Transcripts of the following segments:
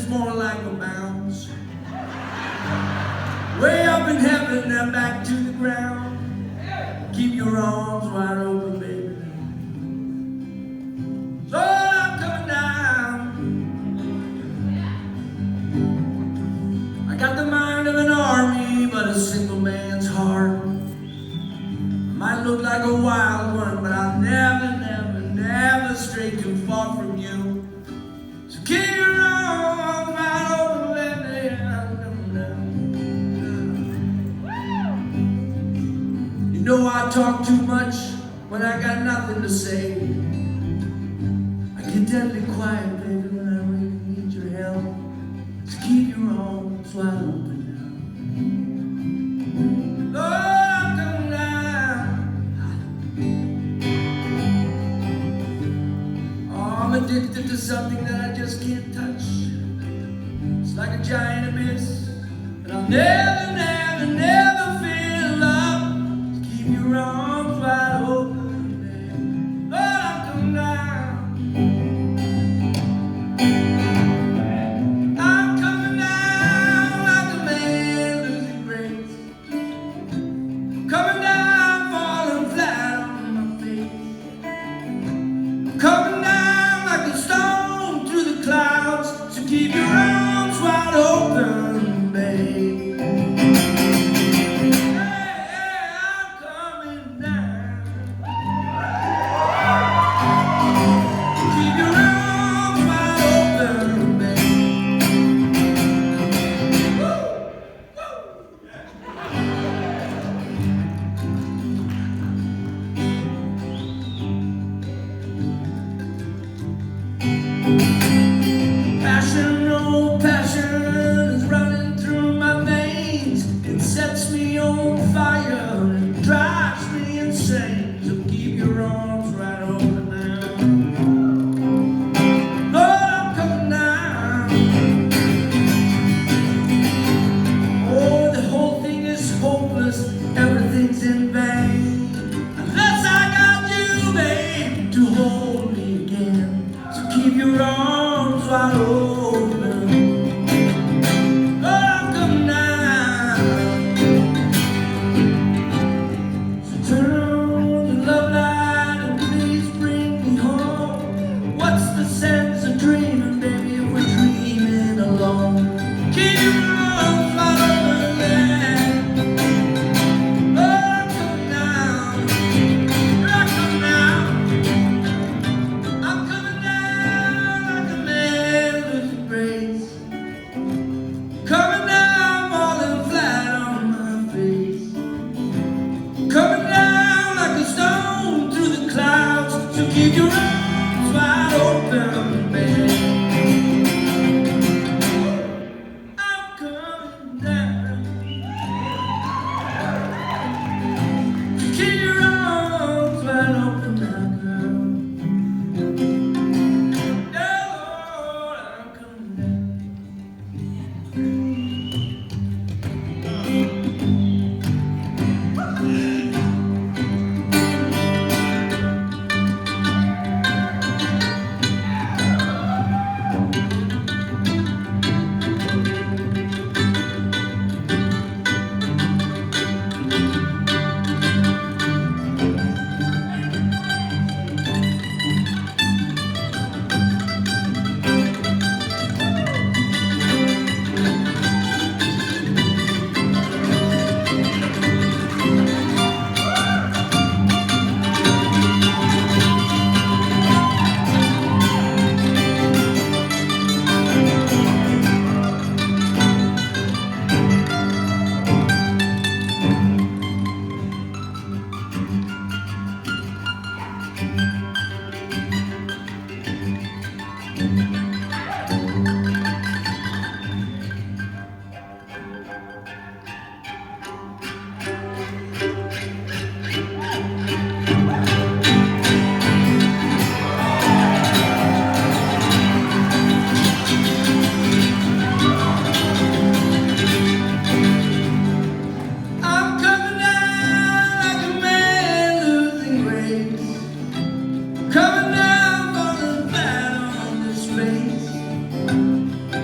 more like a bounce. Way up in heaven, then back to the ground. Keep your arms wide open, baby. So I'm coming down. I got the mind of an army, but a single man's heart. Might look like a wild one, but I'll never, never, never stray too far from you. So keep your arms wide open, baby. You know I talk too much when I got nothing to say. I get deadly quiet, baby, when I really need your help. So keep your arms wide open now. Lord, I'm coming down. Oh, I'm addicted to something that I just can't touch. It's like a giant abyss, and I'll never, never, never feel love. So keep your arms wide open, baby. Lord, I'm coming down. I'm coming down like a man losing grace. Coming down, falling flat on my face. Coming down like a stone through the clouds. So keep your arms wide open, babe. Hey, I'm coming down. Keep your arms wide open, babe. Woo! Passion, oh passion is running through my veins. It sets me on fire and it drives me insane. So keep your arms right open now. Lord, I'm coming down. Oh, the whole thing is hopeless. Everything's in vain. Unless I got you, babe, to hold me again. So keep your arms wide open. Lord, I'm coming down. So turn on the love light and please bring me home. What's the sense of dreaming, baby, if we're dreaming alone? Keep your arms wide open, man. Lord, I'm coming down. Here I come now. I'm coming down like a man losing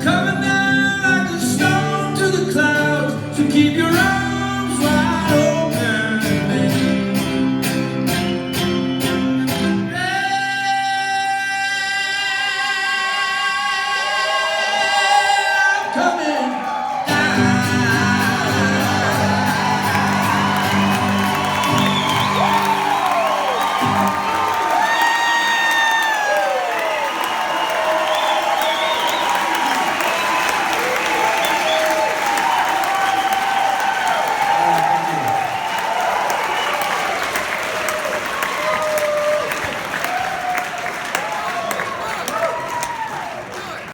coming